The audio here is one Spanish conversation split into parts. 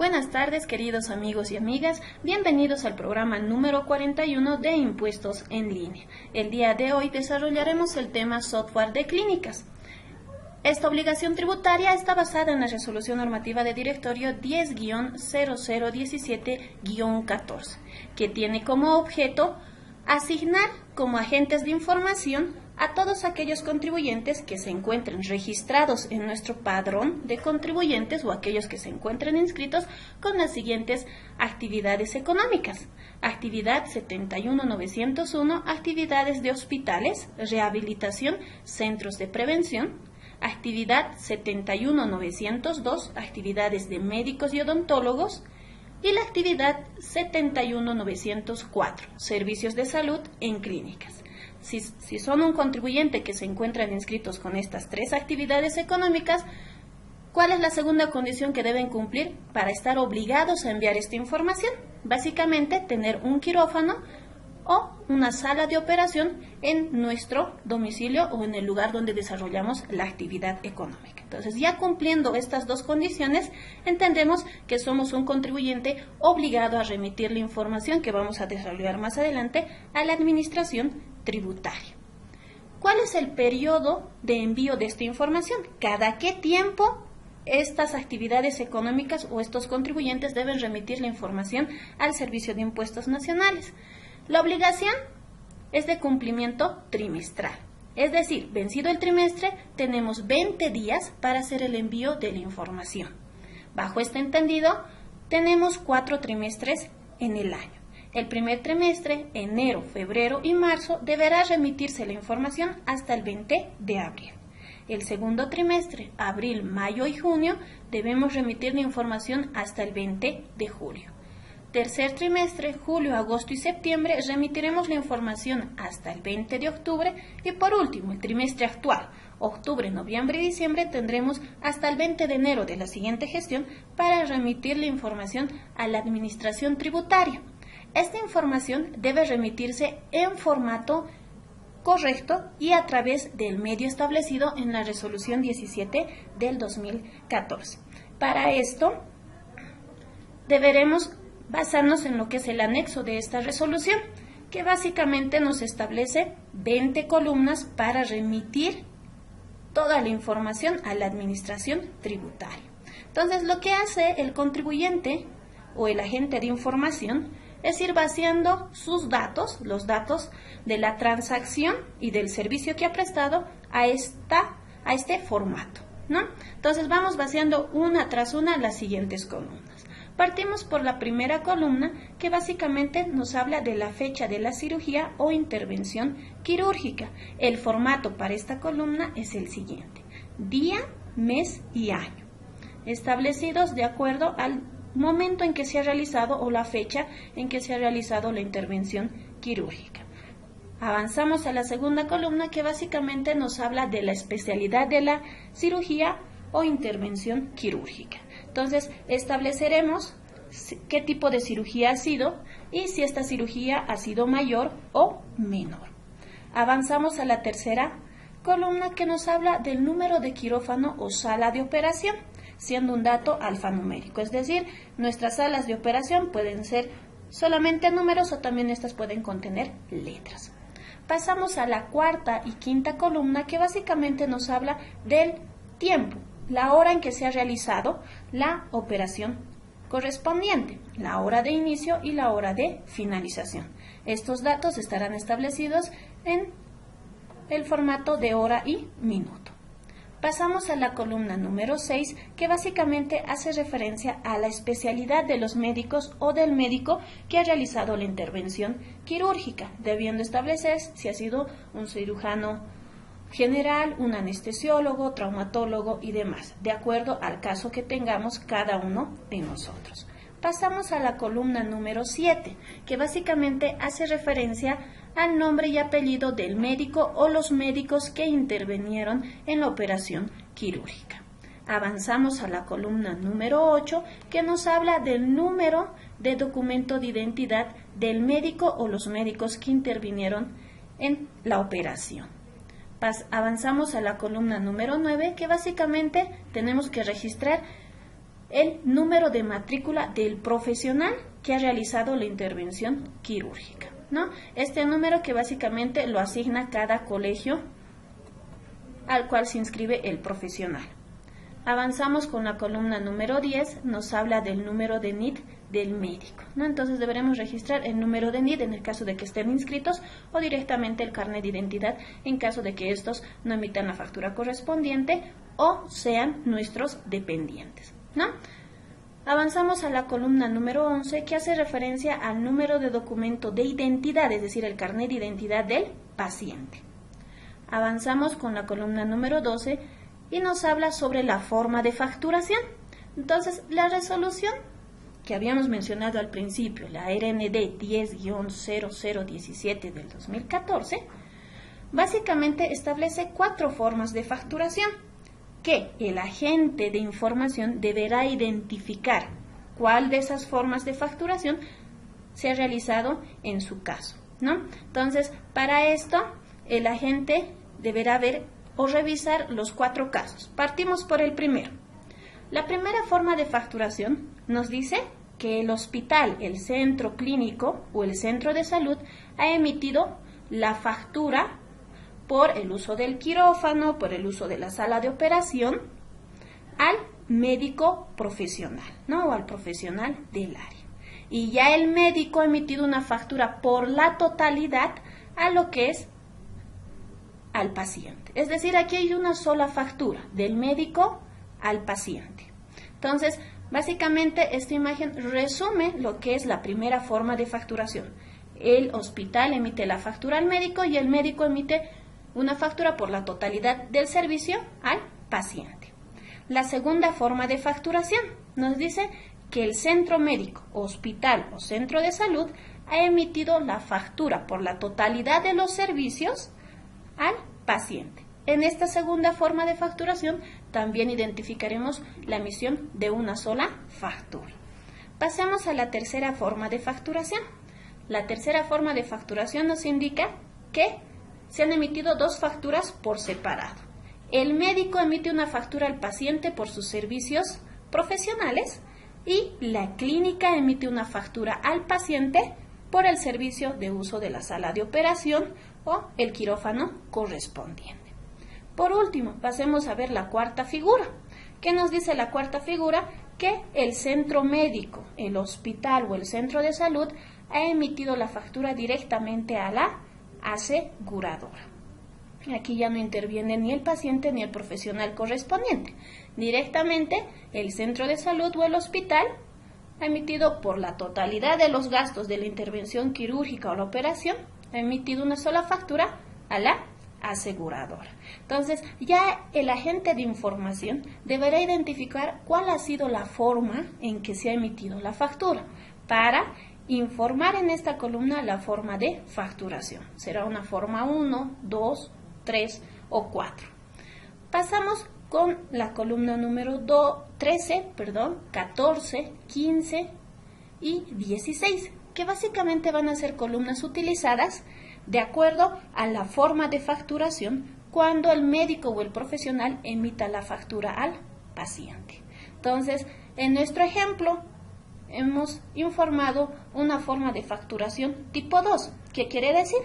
Buenas tardes, queridos amigos y amigas. Bienvenidos al programa número 41 de Impuestos en Línea. El día de hoy desarrollaremos el tema software de clínicas. Esta obligación tributaria está basada en la Resolución Normativa de Directorio 10-0017-14, que tiene como objeto asignar como agentes de información a todos aquellos contribuyentes que se encuentren registrados en nuestro padrón de contribuyentes o aquellos que se encuentren inscritos con las siguientes actividades económicas. Actividad 71901, actividades de hospitales, rehabilitación, centros de prevención. Actividad 71902, actividades de médicos y odontólogos. Y la actividad 71904, servicios de salud en clínicas. Si son un contribuyente que se encuentran inscritos con estas tres actividades económicas, ¿cuál es la segunda condición que deben cumplir para estar obligados a enviar esta información? Básicamente, tener un quirófano o una sala de operación en nuestro domicilio o en el lugar donde desarrollamos la actividad económica. Entonces, ya cumpliendo estas dos condiciones, entendemos que somos un contribuyente obligado a remitir la información que vamos a desarrollar más adelante a la administración tributaria. ¿Cuál es el periodo de envío de esta información? ¿Cada qué tiempo estas actividades económicas o estos contribuyentes deben remitir la información al Servicio de Impuestos Nacionales? La obligación es de cumplimiento trimestral, es decir, vencido el trimestre, tenemos 20 días para hacer el envío de la información. Bajo este entendido, tenemos 4 trimestres en el año. El primer trimestre, enero, febrero y marzo, deberá remitirse la información hasta el 20 de abril. El segundo trimestre, abril, mayo y junio, debemos remitir la información hasta el 20 de julio. Tercer trimestre, julio, agosto y septiembre, remitiremos la información hasta el 20 de octubre y por último, el trimestre actual, octubre, noviembre y diciembre, tendremos hasta el 20 de enero de la siguiente gestión para remitir la información a la administración tributaria. Esta información debe remitirse en formato correcto y a través del medio establecido en la Resolución 17 del 2014. Para esto, deberemos basarnos en lo que es el anexo de esta resolución, que básicamente nos establece 20 columnas para remitir toda la información a la administración tributaria. Entonces, lo que hace el contribuyente o el agente de información es ir vaciando sus datos, los datos de la transacción y del servicio que ha prestado a este formato, ¿no? Entonces, vamos vaciando una tras una las siguientes columnas. Partimos por la primera columna, que básicamente nos habla de la fecha de la cirugía o intervención quirúrgica. El formato para esta columna es el siguiente: día, mes y año, establecidos de acuerdo al momento en que se ha realizado o la fecha en que se ha realizado la intervención quirúrgica. Avanzamos a la segunda columna, que básicamente nos habla de la especialidad de la cirugía o intervención quirúrgica. Entonces, estableceremos qué tipo de cirugía ha sido y si esta cirugía ha sido mayor o menor. Avanzamos a la tercera columna, que nos habla del número de quirófano o sala de operación, siendo un dato alfanumérico, es decir, nuestras salas de operación pueden ser solamente números o también estas pueden contener letras. Pasamos a la cuarta y quinta columna, que básicamente nos habla del tiempo, la hora en que se ha realizado la operación correspondiente, la hora de inicio y la hora de finalización. Estos datos estarán establecidos en el formato de hora y minuto. Pasamos a la columna número 6, que básicamente hace referencia a la especialidad de los médicos o del médico que ha realizado la intervención quirúrgica, debiendo establecer si ha sido un cirujano general, un anestesiólogo, traumatólogo y demás, de acuerdo al caso que tengamos cada uno de nosotros. Pasamos a la columna número 7, que básicamente hace referencia al nombre y apellido del médico o los médicos que intervinieron en la operación quirúrgica. Avanzamos a la columna número 8, que nos habla del número de documento de identidad del médico o los médicos que intervinieron en la operación. Avanzamos a la columna número 9, que básicamente tenemos que registrar el número de matrícula del profesional que ha realizado la intervención quirúrgica, ¿no? Este número que básicamente lo asigna cada colegio al cual se inscribe el profesional. Avanzamos con la columna número 10, nos habla del número de NID del médico, ¿no? Entonces deberemos registrar el número de NID en el caso de que estén inscritos o directamente el carnet de identidad en caso de que estos no emitan la factura correspondiente o sean nuestros dependientes, ¿no? Avanzamos a la columna número 11 que hace referencia al número de documento de identidad, es decir, el carnet de identidad del paciente. Avanzamos con la columna número 12 y nos habla sobre la forma de facturación. Entonces, la resolución que habíamos mencionado al principio, la RND 10-0017 del 2014, básicamente establece 4 formas de facturación que el agente de información deberá identificar cuál de esas formas de facturación se ha realizado en su caso, ¿no? Entonces, para esto, el agente deberá ver o revisar los 4 casos. Partimos por el primero. La primera forma de facturación nos dice que el hospital, el centro clínico o el centro de salud ha emitido la factura por el uso del quirófano, por el uso de la sala de operación, al médico profesional, ¿no? O al profesional del área. Y ya el médico ha emitido una factura por la totalidad a lo que es al paciente. Es decir, aquí hay una sola factura del médico al paciente. Entonces, básicamente esta imagen resume lo que es la primera forma de facturación. El hospital emite la factura al médico y el médico emite una factura por la totalidad del servicio al paciente. La segunda forma de facturación nos dice que el centro médico, hospital o centro de salud ha emitido la factura por la totalidad de los servicios al paciente. En esta segunda forma de facturación también identificaremos la emisión de una sola factura. Pasemos a la tercera forma de facturación. La tercera forma de facturación nos indica que se han emitido 2 facturas por separado. El médico emite una factura al paciente por sus servicios profesionales y la clínica emite una factura al paciente por el servicio de uso de la sala de operación o el quirófano correspondiente. Por último, pasemos a ver la cuarta figura. ¿Qué nos dice la cuarta figura? Que el centro médico, el hospital o el centro de salud ha emitido la factura directamente a la aseguradora. Aquí ya no interviene ni el paciente ni el profesional correspondiente. Directamente el centro de salud o el hospital ha emitido por la totalidad de los gastos de la intervención quirúrgica o la operación, ha emitido una sola factura a la aseguradora. Entonces, ya el agente de información deberá identificar cuál ha sido la forma en que se ha emitido la factura para informar en esta columna la forma de facturación. Será una forma 1, 2, 3 o 4. Pasamos con la columna número 13, 14, 15 y 16, que básicamente van a ser columnas utilizadas de acuerdo a la forma de facturación cuando el médico o el profesional emita la factura al paciente. Entonces, en nuestro ejemplo, hemos informado una forma de facturación tipo 2. ¿Qué quiere decir?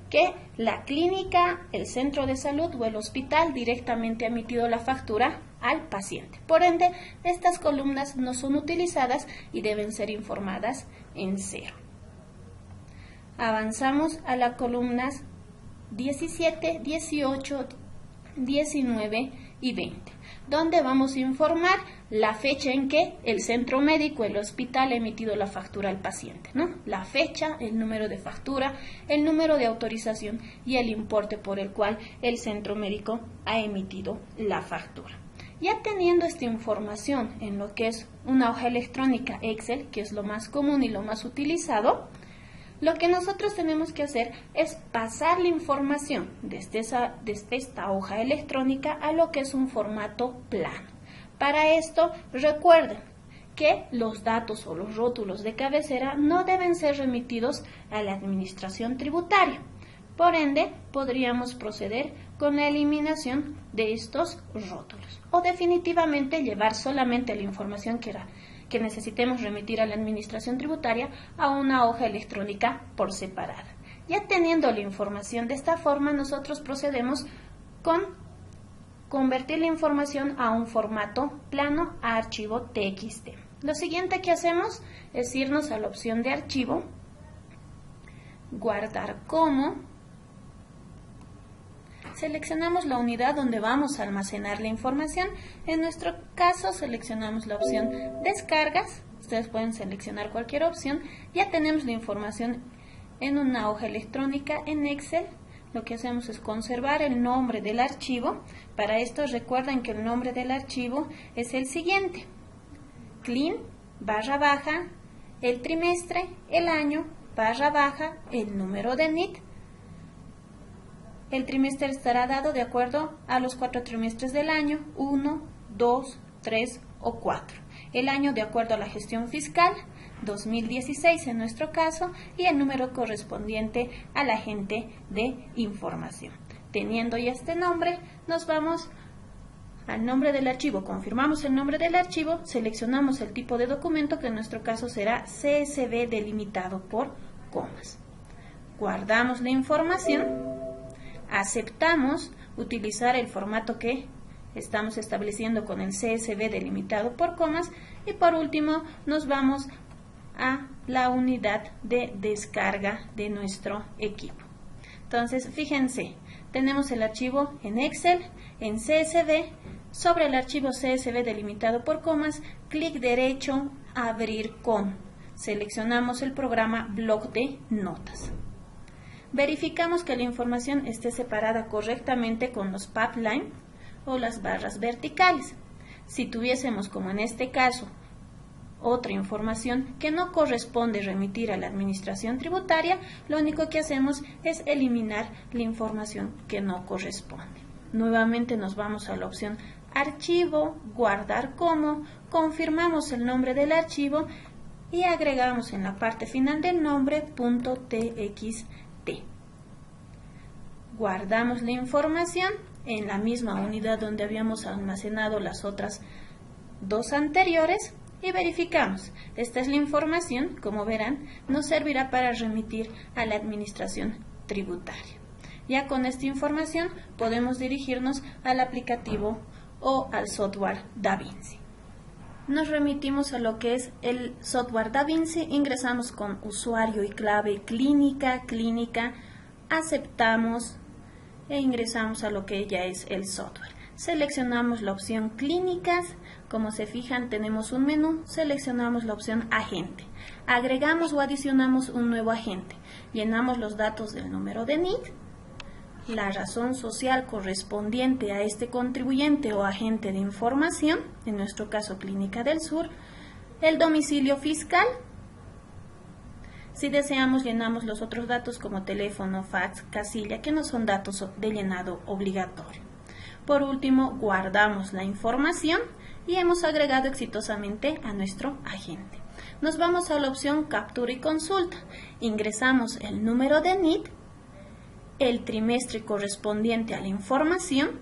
Que la clínica, el centro de salud o el hospital directamente ha emitido la factura al paciente. Por ende, estas columnas no son utilizadas y deben ser informadas en 0. Avanzamos a las columnas 17, 18, 19 y 20, donde vamos a informar la fecha en que el centro médico, el hospital, ha emitido la factura al paciente, ¿no? La fecha, el número de factura, el número de autorización y el importe por el cual el centro médico ha emitido la factura. Ya teniendo esta información en lo que es una hoja electrónica Excel, que es lo más común y lo más utilizado, lo que nosotros tenemos que hacer es pasar la información desde esta hoja electrónica a lo que es un formato plano. Para esto, recuerden que los datos o los rótulos de cabecera no deben ser remitidos a la administración tributaria. Por ende, podríamos proceder con la eliminación de estos rótulos o definitivamente llevar solamente la información que necesitemos remitir a la administración tributaria a una hoja electrónica por separada. Ya teniendo la información de esta forma, nosotros procedemos con convertir la información a un formato plano a archivo TXT. Lo siguiente que hacemos es irnos a la opción de archivo, guardar como, seleccionamos la unidad donde vamos a almacenar la información. En nuestro caso seleccionamos la opción descargas, ustedes pueden seleccionar cualquier opción. Ya tenemos la información en una hoja electrónica en Excel. Lo que hacemos es conservar el nombre del archivo. Para esto recuerden que el nombre del archivo es el siguiente: clean /, el trimestre, el año, /, el número de NIT. El trimestre estará dado de acuerdo a los 4 trimestres del año, 1, 2, 3 o 4. El año de acuerdo a la gestión fiscal, 2016 en nuestro caso, y el número correspondiente al agente de información. Teniendo ya este nombre, nos vamos al nombre del archivo, confirmamos el nombre del archivo, seleccionamos el tipo de documento, que en nuestro caso será CSV delimitado por comas. Guardamos la información. Aceptamos utilizar el formato que estamos estableciendo con el CSV delimitado por comas y por último nos vamos a la unidad de descarga de nuestro equipo. Entonces, fíjense, tenemos el archivo en Excel, en CSV. Sobre el archivo CSV delimitado por comas, clic derecho, abrir con. Seleccionamos el programa bloc de notas. Verificamos que la información esté separada correctamente con los pipeline o las barras verticales. Si tuviésemos, como en este caso, otra información que no corresponde remitir a la administración tributaria, lo único que hacemos es eliminar la información que no corresponde. Nuevamente nos vamos a la opción archivo, guardar como, confirmamos el nombre del archivo y agregamos en la parte final del nombre .txt. Guardamos la información en la misma unidad donde habíamos almacenado las otras dos anteriores y verificamos. Esta es la información, como verán, nos servirá para remitir a la administración tributaria. Ya con esta información podemos dirigirnos al aplicativo o al software DaVinci. Nos remitimos a lo que es el software DaVinci, ingresamos con usuario y clave clínica, aceptamos e ingresamos a lo que ya es el software. Seleccionamos la opción clínicas, como se fijan tenemos un menú, seleccionamos la opción agente, agregamos o adicionamos un nuevo agente, llenamos los datos del número de NIT, la razón social correspondiente a este contribuyente o agente de información, en nuestro caso Clínica del Sur, el domicilio fiscal. Si deseamos, llenamos los otros datos como teléfono, fax, casilla, que no son datos de llenado obligatorio. Por último, guardamos la información y hemos agregado exitosamente a nuestro agente. Nos vamos a la opción captura y consulta. Ingresamos el número de NIT, el trimestre correspondiente a la información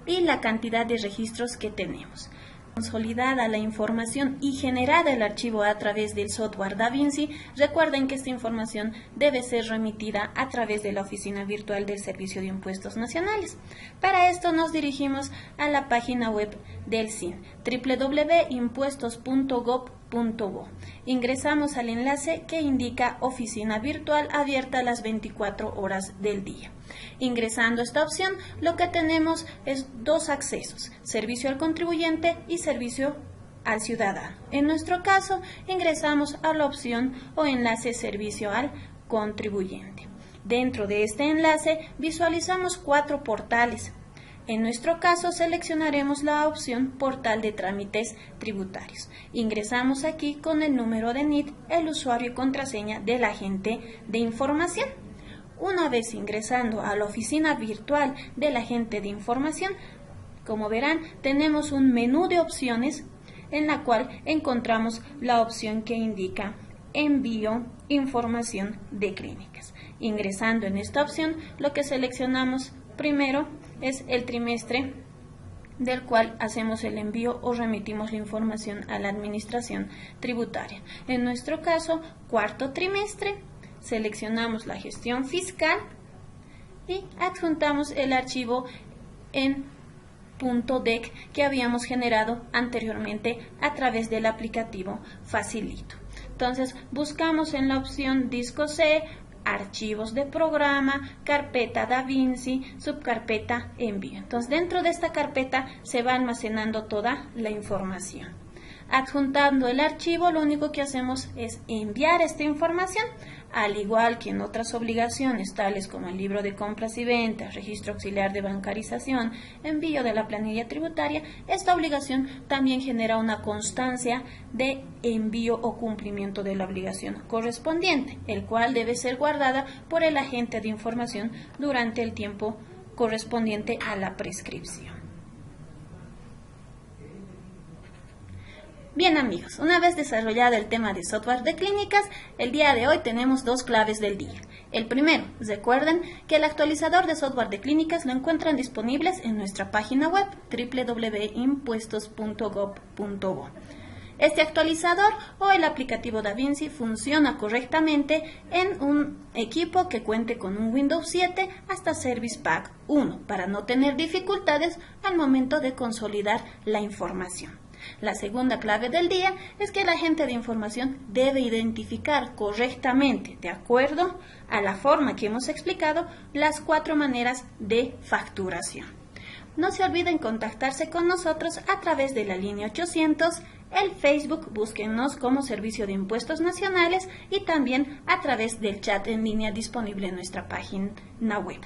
y la cantidad de registros que tenemos. Consolidada la información y generada el archivo a través del software DaVinci, recuerden que esta información debe ser remitida a través de la oficina virtual del Servicio de Impuestos Nacionales. Para esto nos dirigimos a la página web del SIN, www.impuestos.gov.bo. Ingresamos al enlace que indica oficina virtual abierta a las 24 horas del día. Ingresando esta opción, lo que tenemos es dos accesos: servicio al contribuyente y servicio al ciudadano. En nuestro caso, ingresamos a la opción o enlace servicio al contribuyente. Dentro de este enlace visualizamos 4 portales. En nuestro caso, seleccionaremos la opción Portal de Trámites Tributarios. Ingresamos aquí con el número de NIT, el usuario y contraseña del agente de información. Una vez ingresando a la oficina virtual del agente de información, como verán, tenemos un menú de opciones en la cual encontramos la opción que indica envío información de clínicas. Ingresando en esta opción, lo que seleccionamos primero es el trimestre del cual hacemos el envío o remitimos la información a la administración tributaria. En nuestro caso, cuarto trimestre, seleccionamos la gestión fiscal y adjuntamos el archivo en .dec que habíamos generado anteriormente a través del aplicativo Facilito. Entonces, buscamos en la opción disco C, archivos de programa, carpeta DaVinci, subcarpeta envío. Entonces, dentro de esta carpeta se va almacenando toda la información. Adjuntando el archivo, lo único que hacemos es enviar esta información, al igual que en otras obligaciones, tales como el libro de compras y ventas, registro auxiliar de bancarización, envío de la planilla tributaria. Esta obligación también genera una constancia de envío o cumplimiento de la obligación correspondiente, el cual debe ser guardada por el agente de información durante el tiempo correspondiente a la prescripción. Bien amigos, una vez desarrollado el tema de software de clínicas, el día de hoy tenemos dos claves del día. El primero, recuerden que el actualizador de software de clínicas lo encuentran disponibles en nuestra página web www.impuestos.gov.bo. Este actualizador o el aplicativo DaVinci funciona correctamente en un equipo que cuente con un Windows 7 hasta Service Pack 1 para no tener dificultades al momento de consolidar la información. La segunda clave del día es que el agente de información debe identificar correctamente, de acuerdo a la forma que hemos explicado, las 4 maneras de facturación. No se olviden contactarse con nosotros a través de la línea 800, el Facebook, búsquennos como Servicio de Impuestos Nacionales y también a través del chat en línea disponible en nuestra página web.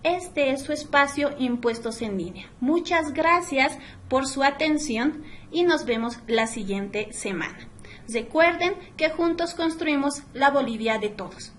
Este es su espacio Impuestos en Línea. Muchas gracias por su atención y nos vemos la siguiente semana. Recuerden que juntos construimos la Bolivia de todos.